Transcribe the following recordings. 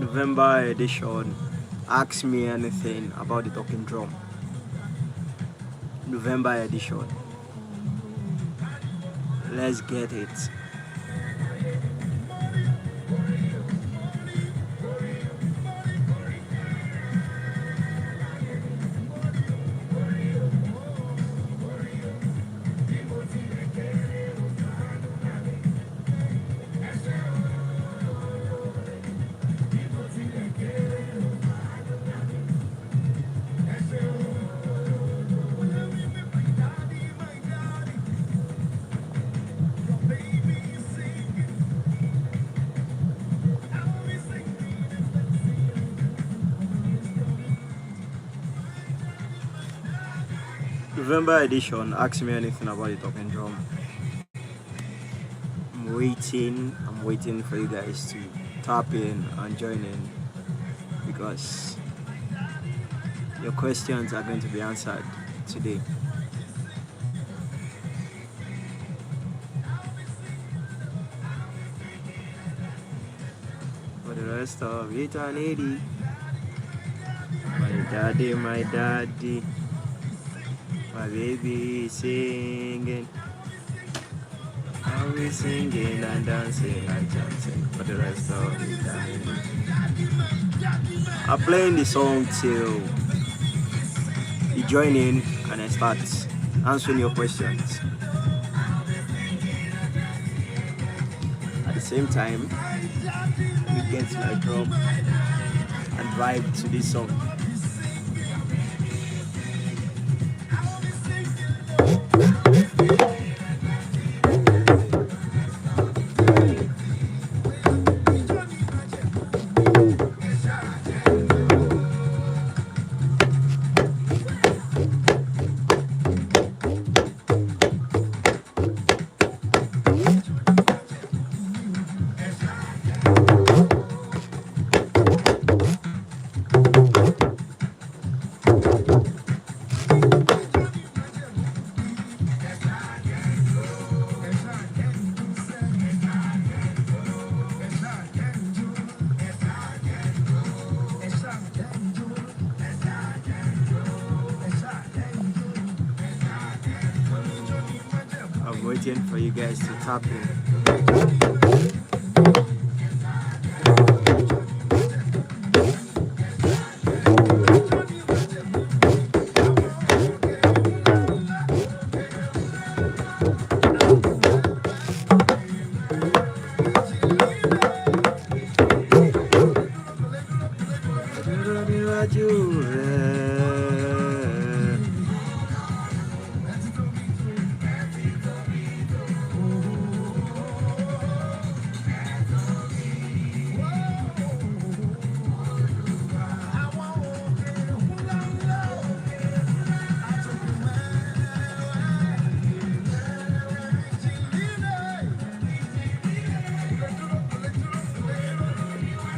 November edition. Ask me anything about the talking drum. November edition. Let's get it. November edition. Ask me anything about the talking drum. I'm waiting for you guys to tap in and join in, because your questions are going to be answered today. For the rest of eternity, my daddy, my baby is singing. I'll be singing and dancing and chanting for the rest of the time. I'm playing the song till you join in and I start answering your questions. At the same time, we get my drum and vibe to this song. I'm waiting for you guys to tap in.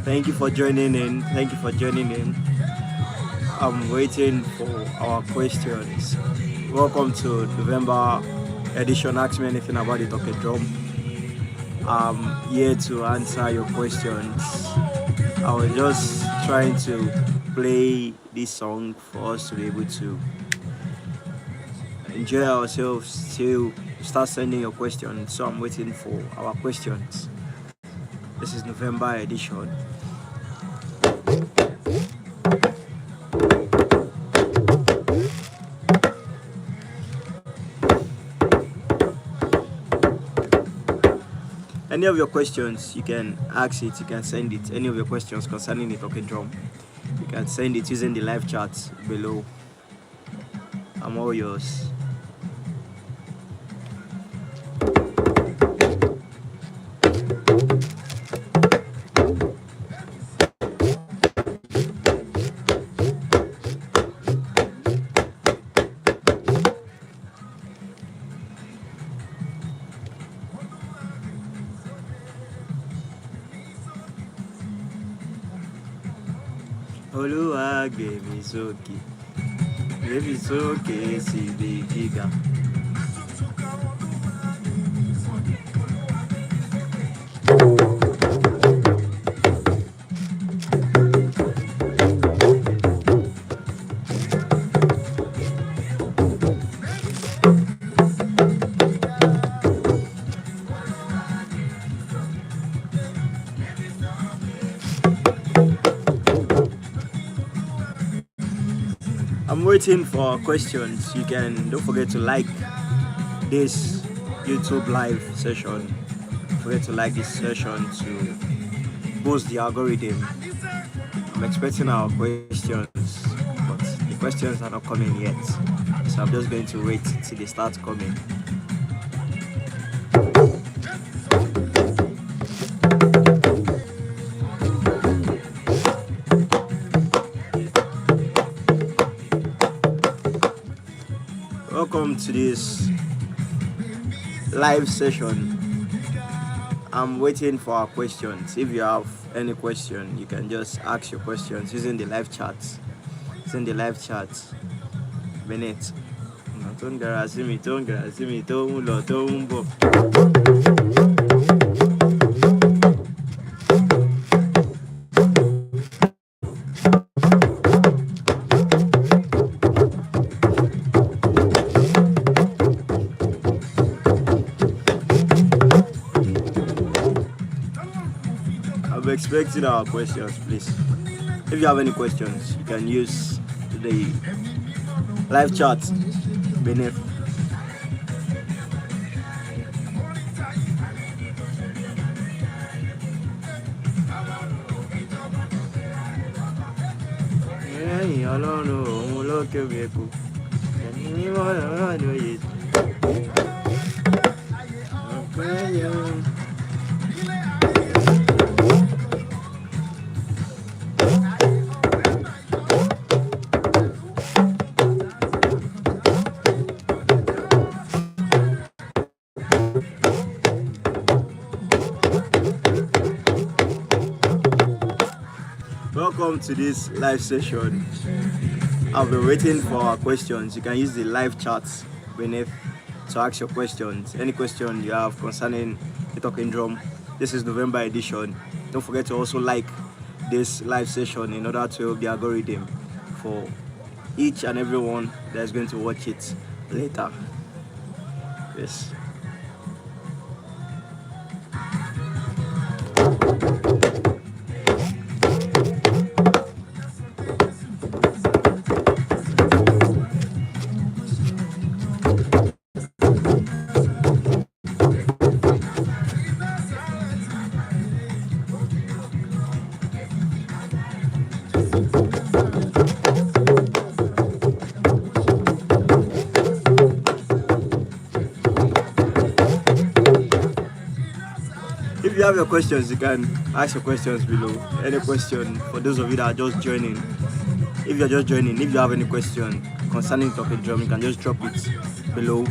Thank you for joining in. I'm waiting for our questions. Welcome to November edition. Ask me anything about the talking drum. I'm here to answer your questions. I was just trying to play this song for us to be able to enjoy ourselves till start sending your questions. So I'm waiting for our questions. This is November edition. Any of your questions, you can ask it, you can send it. Any of your questions concerning the talking drum, you can send it using the live chat below. I'm all yours. Olúwa gbé mi sókè síbi gíga. waiting for questions. You can don't forget to like this YouTube live session. Don't forget to like this session to boost the algorithm. I'm expecting our questions, but the questions are not coming yet. So I'm just going to wait till they start coming. Welcome to this live session. I'm waiting for our questions. If you have any question, you can just ask your questions using the live chat. Bennett. I'm expecting our questions, please. If you have any questions, you can use the live chat beneath. Welcome to this live session. I've been waiting for our questions. You can use the live chat beneath to ask your questions. Any question you have concerning the Talking Drum. This is November edition. Don't forget to also like this live session in order to help the algorithm for each and everyone that is going to watch it later. Yes. If you have your questions, you can ask your questions below. Any question for those of you that are just joining. If you're just joining, if you have any question concerning Talking Drum, you can just drop it below.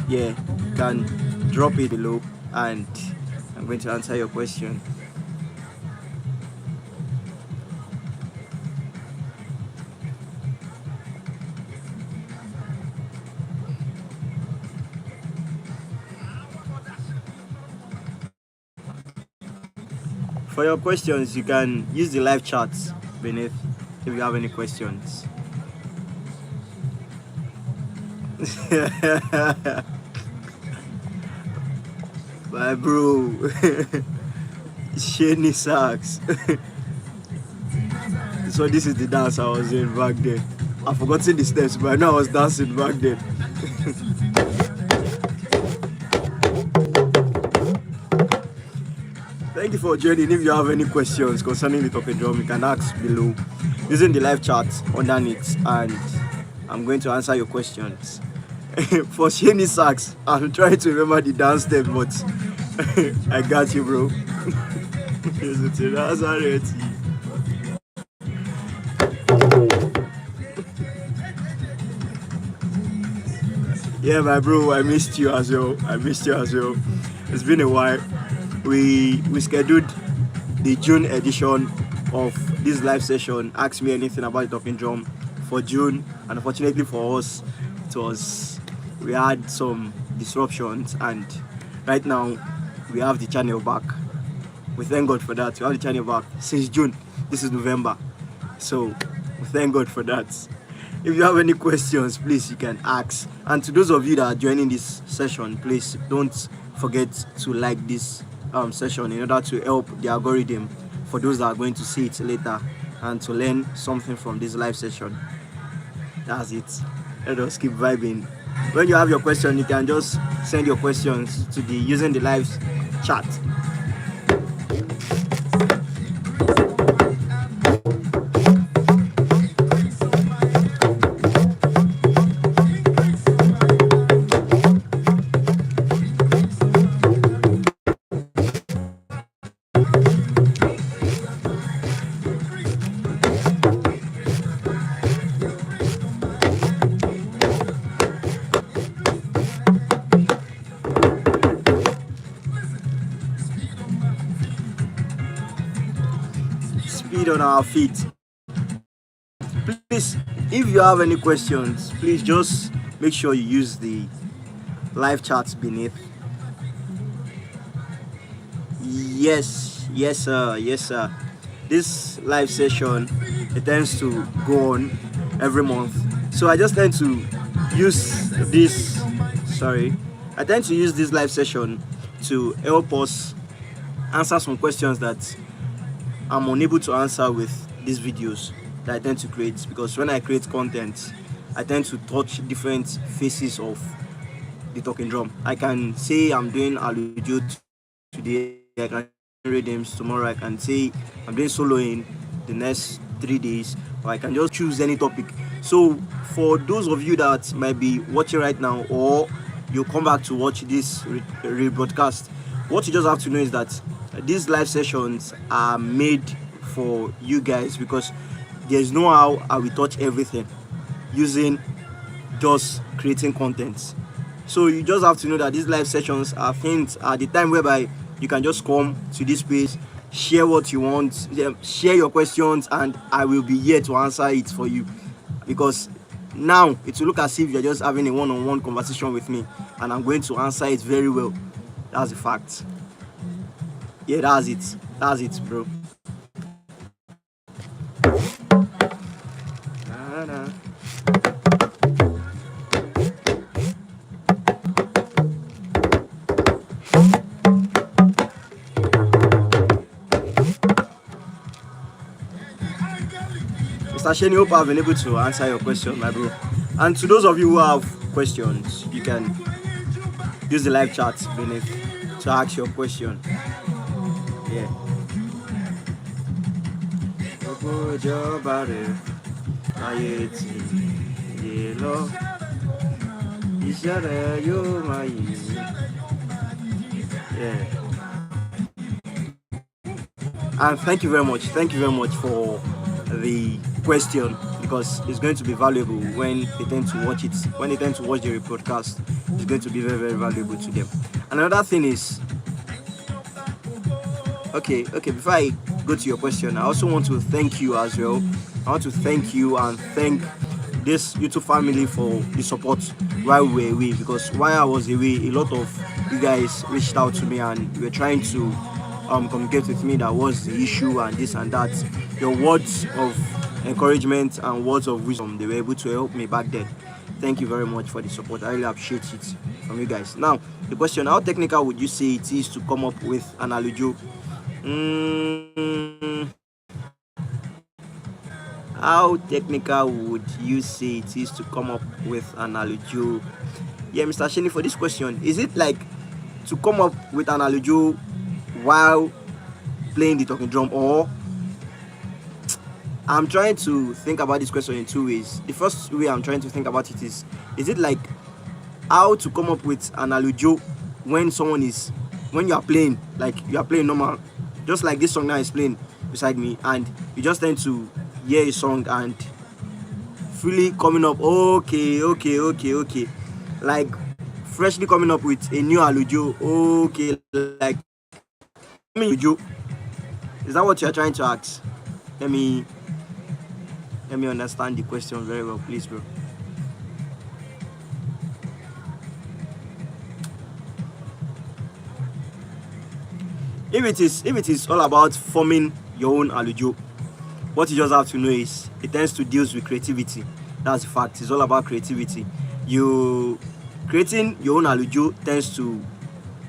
Yeah, you can drop it below and I'm going to answer your question. For your questions, you can use the live chat beneath if you have any questions. My bro, Shani Sax. So this is the dance I was in back then. I've forgotten the steps, but I know I was dancing back then. Thank you for joining. If you have any questions concerning the Talking Drum, you can ask below using the live chat underneath, and I'm going to answer your questions. For Shani Sax, I'm trying to remember the dance step, but I got you, bro. Yeah, my bro, I missed you as well. It's been a while. We scheduled the June edition of this live session. Ask Me Anything About the Talking Drum for June, and unfortunately for us, we had some disruptions, and right now we have the channel back. We thank God for that. We have the channel back since June. This is November, so we thank God for that. If you have any questions, please you can ask. And to those of you that are joining this session, please don't forget to like this session in order to help the algorithm for those that are going to see it later and to learn something from this live session. That's it. Let us keep vibing. When you have your question, you can just send your questions to the using the live chat. Speed on our feet. Please, if you have any questions, please just make sure you use the live chat beneath. Yes, yes, sir, yes, sir. This live session, it tends to go on every month. So I just tend to use this. I tend to use this live session to help us answer some questions that I'm unable to answer with these videos that I tend to create, because when I create content, I tend to touch different faces of the talking drum. I can say I'm doing Alujo today, I can rhythms tomorrow, I can say I'm doing soloing the next 3 days, or I can just choose any topic. So for those of you that might be watching right now, or you come back to watch this rebroadcast, what you just have to know is that these live sessions are made for you guys, because there's no how I will touch everything using just creating content. So you just have to know that these live sessions are things at the time whereby you can just come to this space, share what you want, share your questions, and I will be here to answer it for you. Because now it will look as if you're just having a one-on-one conversation with me, and I'm going to answer it very well. That's the fact. Yeah, that's it. That's it, bro. Mr. Sheni, hope I've been able to answer your question, my bro. And to those of you who have questions, you can use the live chat beneath to ask your question. Yeah. Yeah. And thank you very much. Thank you very much for the question, because it's going to be valuable when they tend to watch it. When they tend to watch the podcast, it's going to be very, very valuable to them. Another thing is, okay, before I go to your question, I also want to thank you as well. I want to thank you and thank this YouTube family for the support while we were away, because while I was away, a lot of you guys reached out to me and were trying to communicate with me that was the issue and this and that. Your words of encouragement and words of wisdom, they were able to help me back then. Thank you very much for the support. I really appreciate it from you guys. Now, the question: how technical would you say it is to come up with an Alujo? How technical would you say it is to come up with an Alujo? Yeah, Mr. Sheni, for this question, is it like to come up with an Alujo while playing the talking drum, or I'm trying to think about this question in two ways. The first way I'm trying to think about it is it like how to come up with an Alujo when you are playing, like you are playing normal, just like this song now is playing beside me, and you just tend to hear a song and freely coming up, okay, like freshly coming up with a new Alujo, okay, like Alujo. Is that what you're trying to ask? Let me understand the question very well, please, bro. If it is all about forming your own Alujo, what you just have to know is it tends to deal with creativity. That's the fact. It's all about creativity. You creating your own Alujo tends to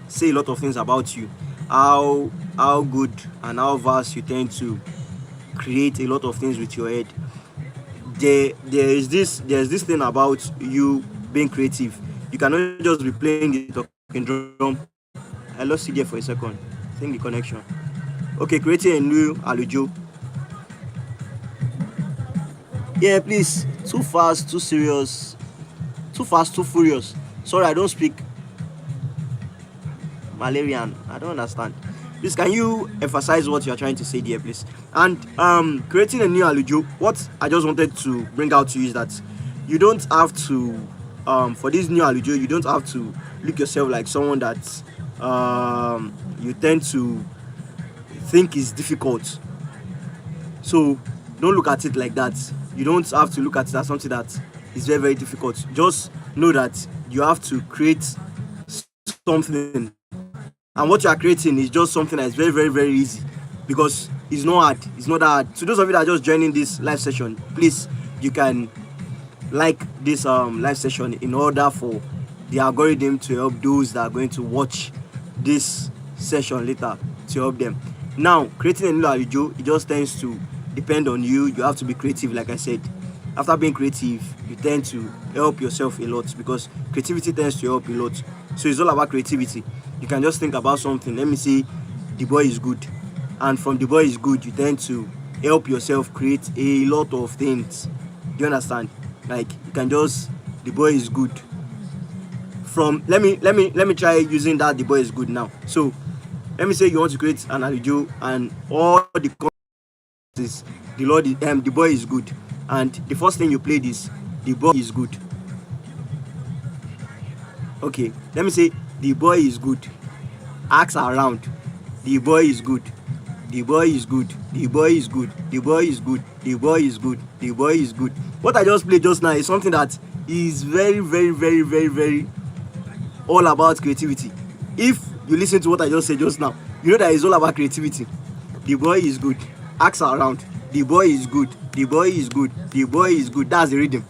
say a lot of things about you. How good and how vast you tend to create a lot of things with your head. there's this thing about you being creative. You cannot just be playing the talking drum. I lost you there for a second. I think the connection. Okay, creating a new alujo. Yeah, please. Too fast, too serious, too fast, too furious. Sorry, I don't speak Malarian. I don't understand. Please, can you emphasize what you are trying to say there, please? And creating a new alujo. What I just wanted to bring out to you is that you don't have to for this new alujo, you don't have to look yourself like someone that you tend to think is difficult. So don't look at it like that. You don't have to look at it as something that is very, very difficult. Just know that you have to create something, and what you are creating is just something that is very, very, very easy, because it's not hard. It's not that hard. So those of you that are just joining this live session, please, you can like this live session in order for the algorithm to help those that are going to watch this session later, to help them. Now, creating a new alujo, it just tends to depend on you. You have to be creative, like I said. After being creative, you tend to help yourself a lot, because creativity tends to help a lot. So it's all about creativity. You can just think about something. Let me say, the boy is good, and from the boy is good, you tend to help yourself create a lot of things. Do you understand? Like, you can just, the boy is good. From let me try using that, the boy is good now. So let me say you want to create an alujo, and all the is the boy is good, and the first thing you played is the boy is good. Okay, let me say the boy is good. Ask around. The boy is good. The boy is good. The boy is good. The boy is good. The boy is good. The boy is good. What I just played just now is something that is very, very, very, very, very all about creativity. If you listen to what I just said just now, you know that it's all about creativity. The boy is good. Ask around. The boy is good. The boy is good. The boy is good. That's the rhythm.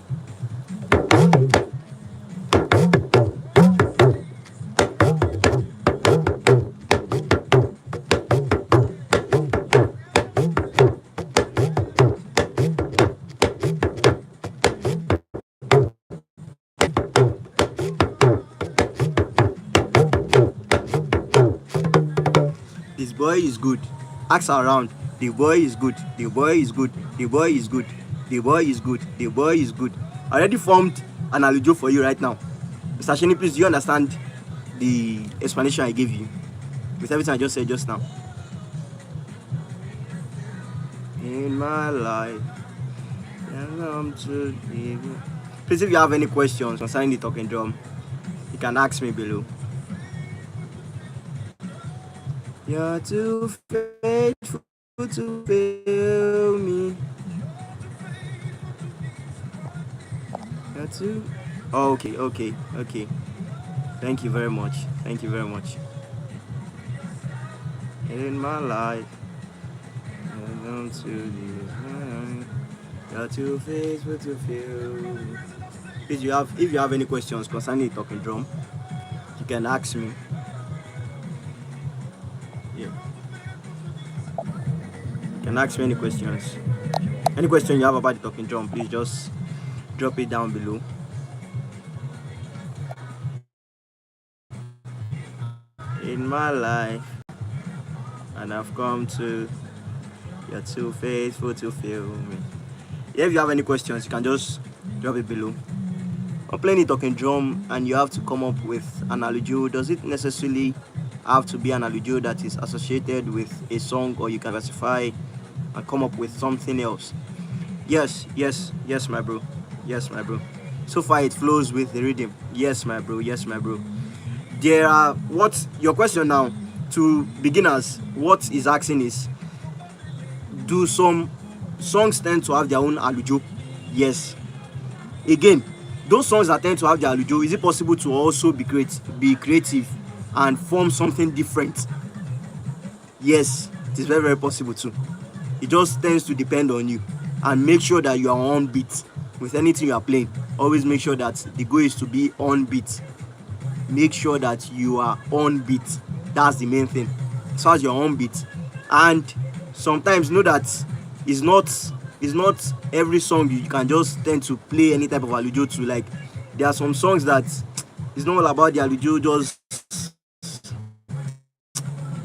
This boy is good. Ask around. The boy is good. The boy is good. The boy is good. The boy is good. The boy is good. I already formed an alujo for you right now. Mr. Sheni, please, do you understand the explanation I gave you with everything I just said just now? In my life, please, if you have any questions concerning the talking drum, you can ask me below. You're too faithful to fail me. You're too... Oh, okay. Thank you very much. Thank you very much. In my life, you're too faithful to fail me. If you have any questions concerning the talking drum, you can ask me. Yeah. You can ask me any questions. Any question you have about the talking drum, please just drop it down below. In my life, and I've come to, you're too faithful to fail me. If you have any questions, you can just drop it below. I'm playing the talking drum, and you have to come up with an alujo. Does it necessarily have to be an alujo that is associated with a song, or you can classify and come up with something else? Yes, my bro. Yes, my bro. So far it flows with the rhythm. Yes, my bro. There are, what your question now to beginners, what is asking is, do some songs tend to have their own alujo? Yes. Again, those songs that tend to have their alujo, is it possible to also be creative and form something different? Yes, it is very, very possible too. It just tends to depend on you, and make sure that you are on beat with anything you are playing. Always make sure that the goal is to be on beat. Make sure that you are on beat. That's the main thing. So as you're on beat, and sometimes know that it's it's not every song you can just tend to play any type of Alujo to. Like, there are some songs that it's not all about the Alujo just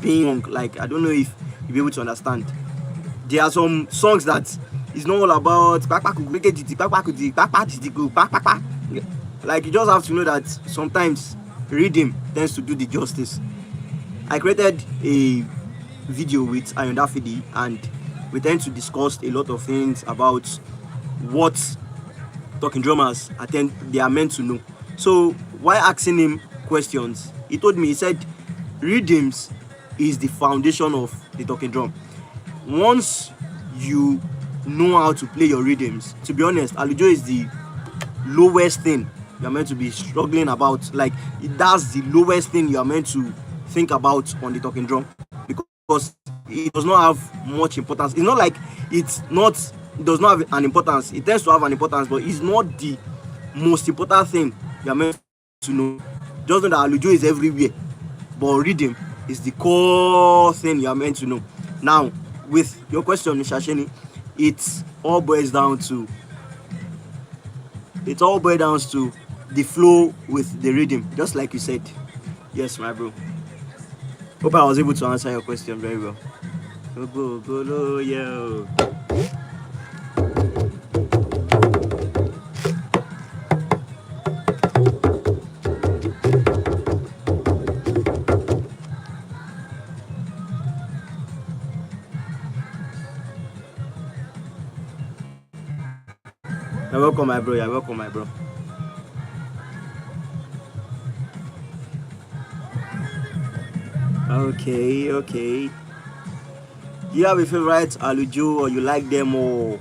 being like, I don't know if you'll be able to understand. There are some songs that it's not all about like, you just have to know that sometimes rhythm tends to do the justice. I created a video with Ayon Dafidi, and we tend to discuss a lot of things about what talking drummers they are meant to know. So while asking him questions, he told me, he said rhythms is the foundation of the talking drum. Once you know how to play your rhythms, to be honest, Alujo is the lowest thing you're meant to be struggling about. Like, that's the lowest thing you're meant to think about on the talking drum, because it does not have much importance. It's not like it does not have an importance. It tends to have an importance, but it's not the most important thing you're meant to know. Just know that Alujo is everywhere, but rhythm is the core thing you're meant to know. Now, with your question, Mr. Sheni, it all boils down to the flow with the rhythm, just like you said. Yes, my bro. Hope I was able to answer your question very well. Go, yo. You're welcome, my bro. You're welcome, my bro. Okay. Do you have a favorite Alujo, or you like them all?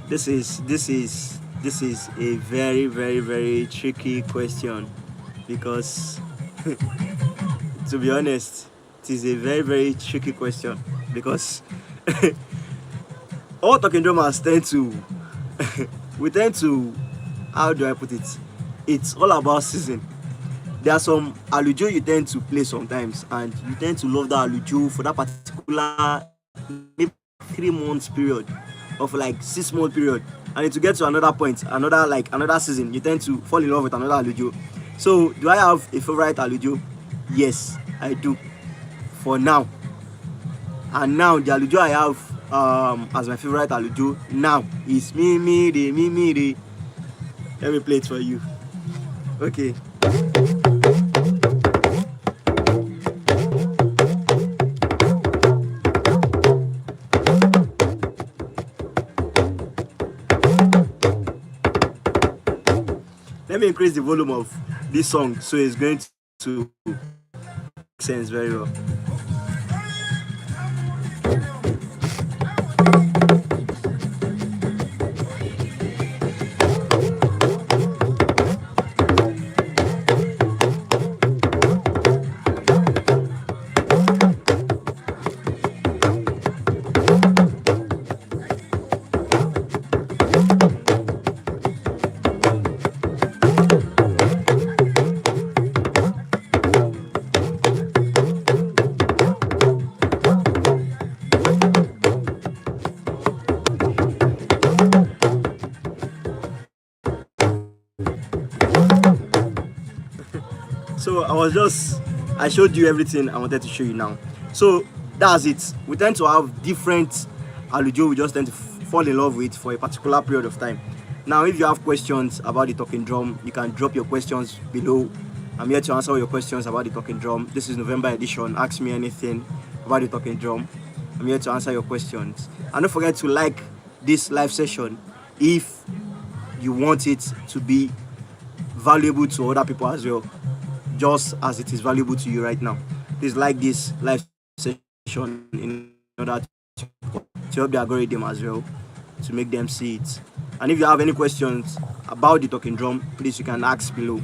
This is a very, very, very tricky question, because to be honest, it is a very, very tricky question, because all talking drummers tend to we tend to, how do I put it? It's all about season. There are some Alujo you tend to play sometimes, and you tend to love that Alujo for that particular maybe 3 months period, or for like 6 month period, and to get to another point, another season, you tend to fall in love with another Alujo. So, do I have a favorite Alujo? Yes, I do, for now. And now the Alujo I have as my favorite Alujo now is Me Re. Let me play it for you. Okay. Let me increase the volume of this song so it's going to make sense very well. So I showed you everything I wanted to show you now. So that's it. We tend to have different Alujo we just tend to fall in love with for a particular period of time. Now, if you have questions about the talking drum, you can drop your questions below. I'm here to answer all your questions about the talking drum. This is November edition. Ask me anything about the talking drum. I'm here to answer your questions. And don't forget to like this live session if you want it to be valuable to other people as well, just as it is valuable to you right now. Please like this live session in order to help the algorithm as well, to make them see it. And if you have any questions about the talking drum, please, you can ask below.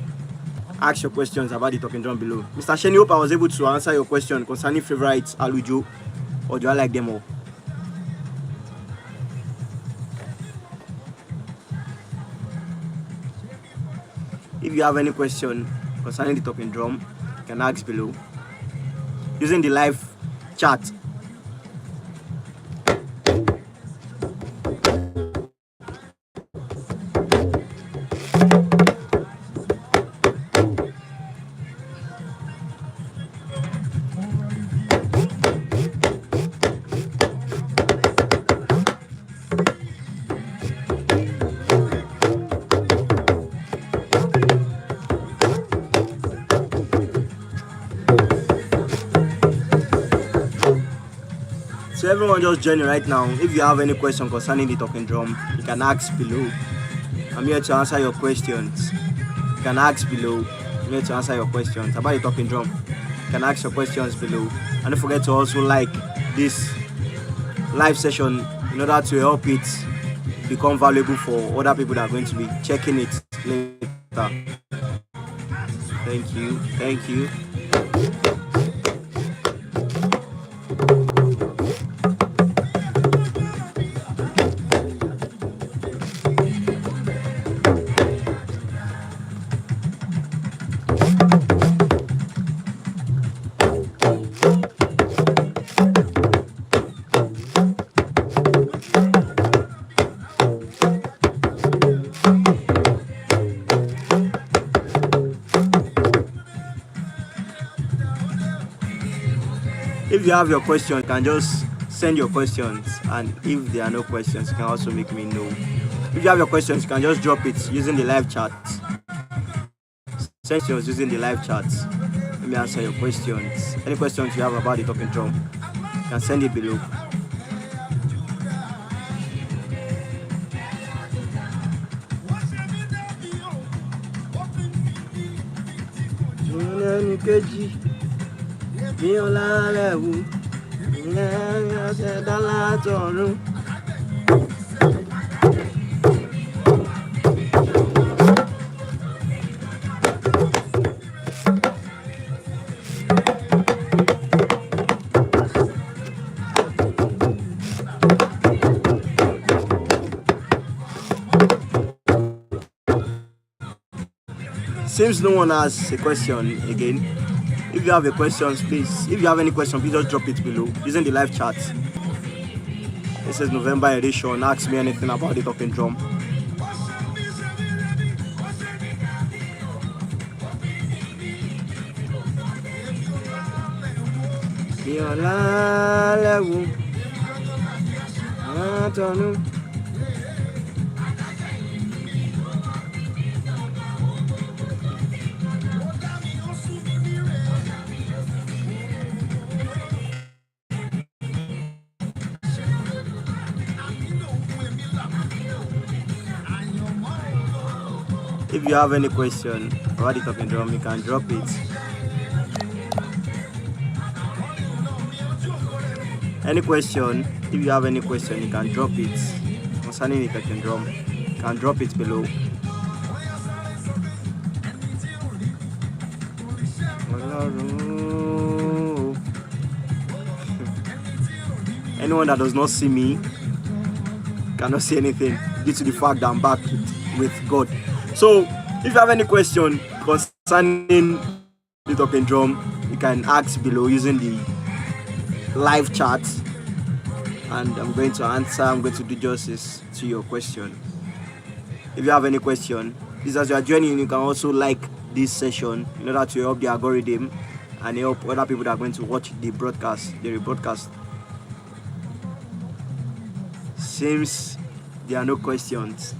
Ask your questions about the talking drum below. Mr. Sheni, hope I was able to answer your question concerning favorite Alujo, or do I like them all? If you have any question concerning the talking drum, you can ask below using the live chat. So everyone just joining right now. If you have any question concerning the talking drum, you can ask below. I'm here to answer your questions. You can ask below. I'm here to answer your questions about the talking drum. You can ask your questions below. And don't forget to also like this live session in order to help it become valuable for other people that are going to be checking it later. Thank you. Thank you. If you have your question, you can just send your questions, and if there are no questions, you can also make me know. If you have your questions, you can just drop it using the live chat. Send questions using the live chat. Let me answer your questions. Any questions you have about the talking drum, you can send it below. Seems no one has a question again. If you have a question, please. If you have any question, please just drop it below using the live chat. This is November edition. Ask me anything about the talking drum. If you have any question about the talking drum, you can drop it. Any question, if you have any question, you can drop it concerning the talking drum. You can drop it below. Anyone that does not see me cannot see anything due to the fact that I'm back with God. So if you have any question concerning the talking drum, you can ask below using the live chat, and I'm going to answer. I'm going to do justice to your question. If you have any question, please, as you are joining, you can also like this session in order to help the algorithm and help other people that are going to watch the broadcast, the rebroadcast. Seems there are no questions.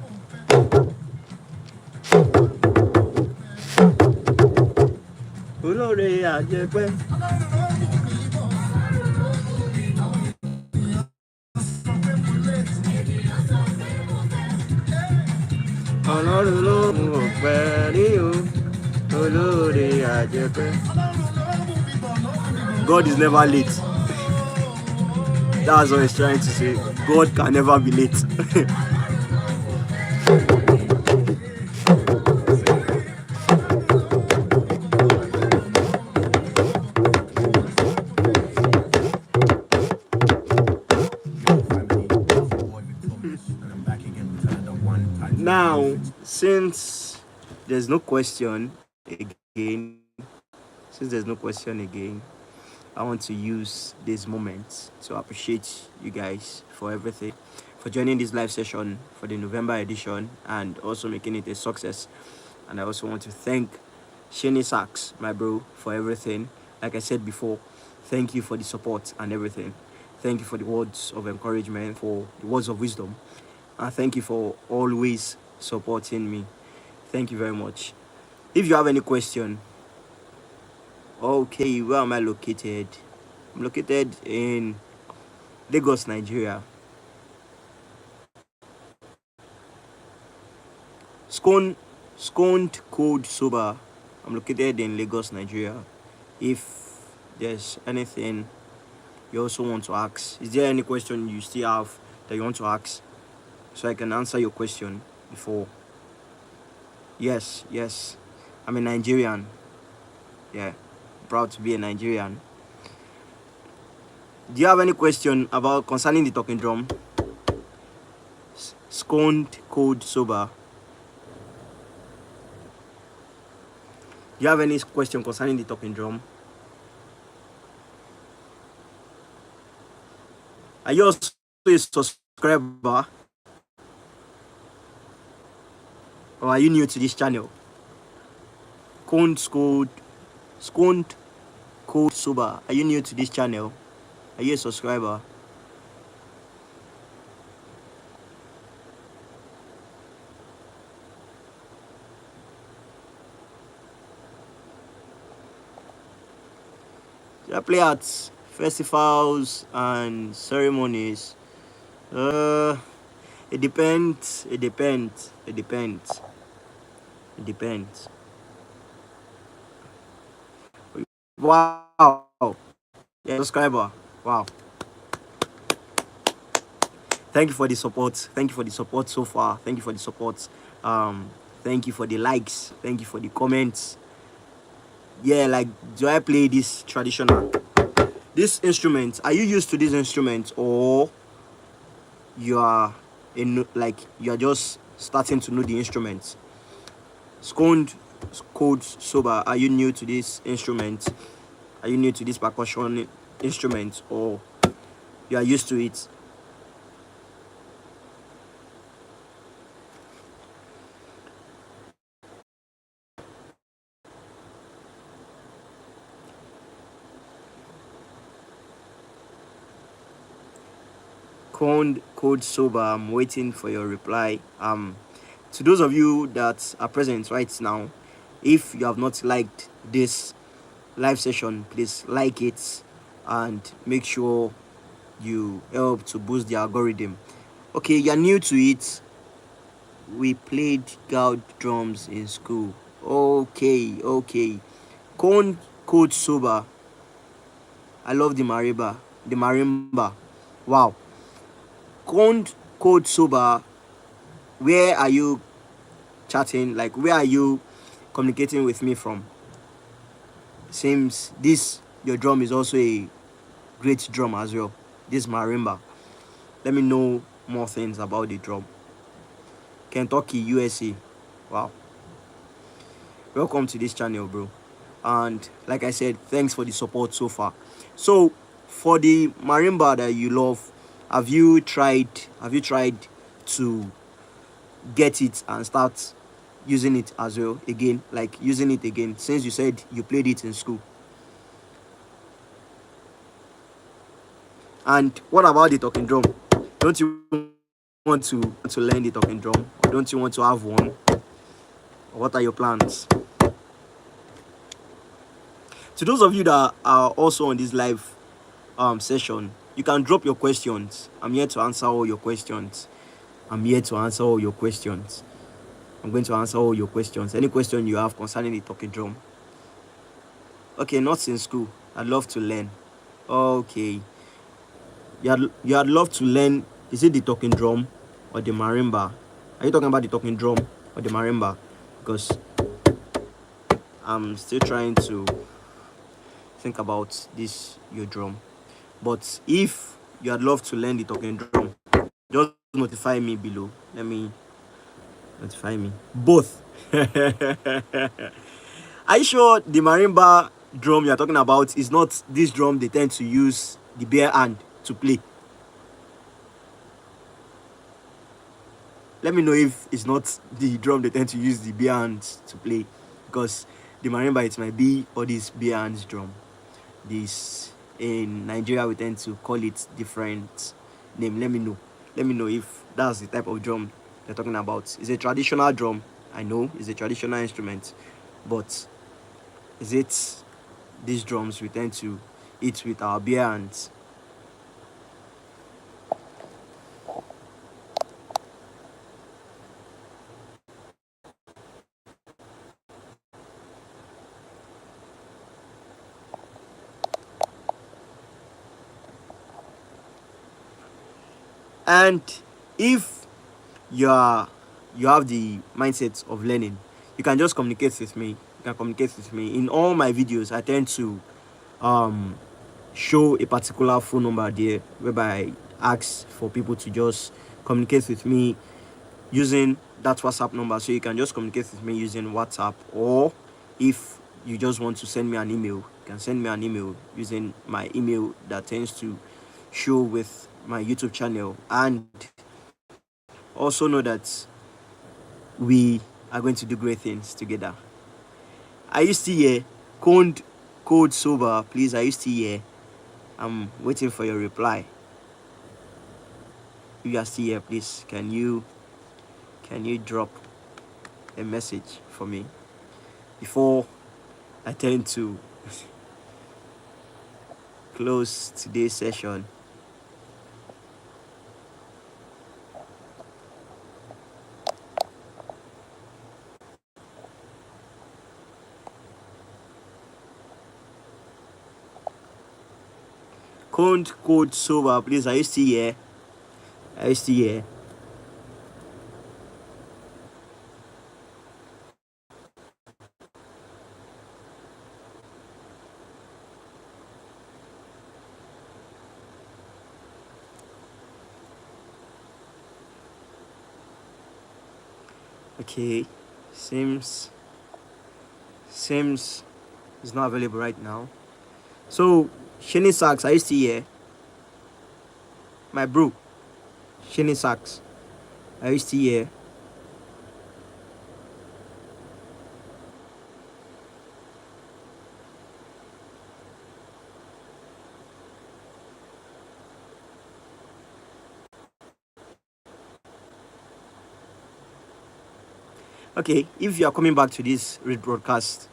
God is never late. That's what he's trying to say. God can never be late. Now, since there's no question again, I want to use this moment to appreciate you guys for everything, for joining this live session for the November edition and also making it a success. And I also want to thank Shani Sachs, my bro, for everything. Like I said before, thank you for the support and everything. Thank you for the words of encouragement, for the words of wisdom. And thank you for always supporting me. Thank you very much. If you have any question, okay, where am I located? I'm located in Lagos, Nigeria. Sconed Cold Sober. I'm located in Lagos, Nigeria. If there's anything you also want to ask, is there any question you still have that you want to ask, so I can answer your question before? Yes, I'm a Nigerian. Yeah, proud to be a Nigerian. Do you have any question about concerning the talking drum? Sconed Cold Sober. Do you have any question concerning the talking drum? Are you also a subscriber? Or are you new to this channel? Sconed Cold Sober. Are you new to this channel? Are you a subscriber? I play at festivals and ceremonies. It depends. Wow. Yeah, subscriber. Wow. Thank you for the support. Thank you for the support so far. Thank you for the support. Thank you for the likes. Thank you for the comments. Yeah, like, do I play this traditional? This instrument, are you used to this instrument, or you are just starting to know the instruments? Sconed Cold Sober, are you new to this instrument? Are you new to this percussion instrument, or you are used to it? Code Sober, I'm waiting for your reply. To those of you that are present right now, if you have not liked this live session, please like it and make sure you help to boost the algorithm. Okay, you're new to it. We played goud drums in school. Okay. Code Sober. I love the marimba. Wow. Code Sober. Where are you chatting? Like, where are you communicating with me from? Seems this your drum is also a great drum as well. This marimba. Let me know more things about the drum. Kentucky, USA. Wow. Welcome to this channel, bro. And like I said, thanks for the support so far. So for the marimba that you love, have you tried to get it and start using it as well again, like using it again, since you said you played it in school? And what about the talking drum? Don't you want to learn the talking drum, or don't you want to have one? Or what are your plans? To those of you that are also on this live session, you can drop your questions. I'm here to answer all your questions. I'm going to answer all your questions. Any question you have concerning the talking drum. Okay, not in school. I'd love to learn. Okay. You'd love to learn. Is it the talking drum or the marimba? Are you talking about the talking drum or the marimba? Because I'm still trying to think about this your drum. But if you'd love to learn the talking drum, just notify me below. Let me notify me. Both. Are you sure the marimba drum you're talking about is not this drum they tend to use the bare hand to play? Let me know if it's not the drum they tend to use the bare hands to play, because the marimba, it might be all these bare hands drum. This in Nigeria we tend to call it different name. Let me know if that's the type of drum they're talking about. It's a traditional drum. I know it's a traditional instrument, but is it these drums we tend to hit with our bare hands? And if you have the mindset of learning, you can just communicate with me. You can communicate with me. In all my videos, I tend to show a particular phone number there, whereby I ask for people to just communicate with me using that WhatsApp number. So you can just communicate with me using WhatsApp, or if you just want to send me an email, you can send me an email using my email that tends to show with my YouTube channel. And also know that we are going to do great things together. Are you still here? Code sober, please. Are you still here? I'm waiting for your reply. If you are still here, please can you drop a message for me before I tend to close today's session. Code sober, please. Are you still here? Are you still here? Okay, seems it's not available right now. So Shani Sachs, are you still here? My bro, Shani Sachs, are you still here? Okay, if you are coming back to this broadcast,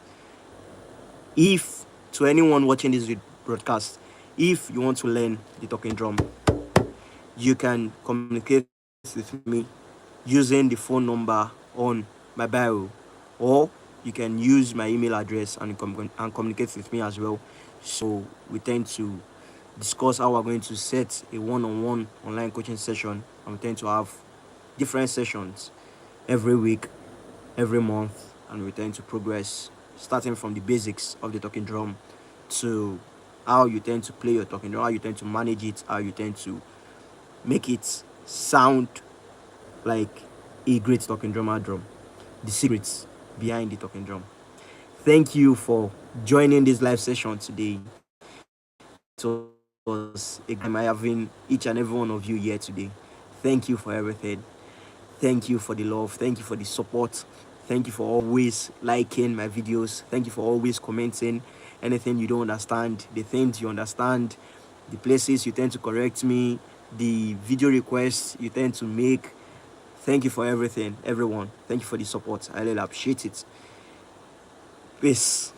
if to anyone watching this broadcast, if you want to learn the talking drum, you can communicate with me using the phone number on my bio, or you can use my email address and communicate with me as well. So we tend to discuss how we're going to set a one-on-one online coaching session, and we tend to have different sessions every week, every month, and we tend to progress starting from the basics of the talking drum to how you tend to play your talking drum, how you tend to manage it, how you tend to make it sound like a great talking drummer drum, the secrets behind the talking drum. Thank you for joining this live session today. It was a time I having each and every one of you here today. Thank you for everything. Thank you for the love. Thank you for the support. Thank you for always liking my videos. Thank you for always commenting anything you don't understand, the things you understand, the places you tend to correct me, the video requests you tend to make. Thank you for everything, everyone. Thank you for the support. I really appreciate it. Peace.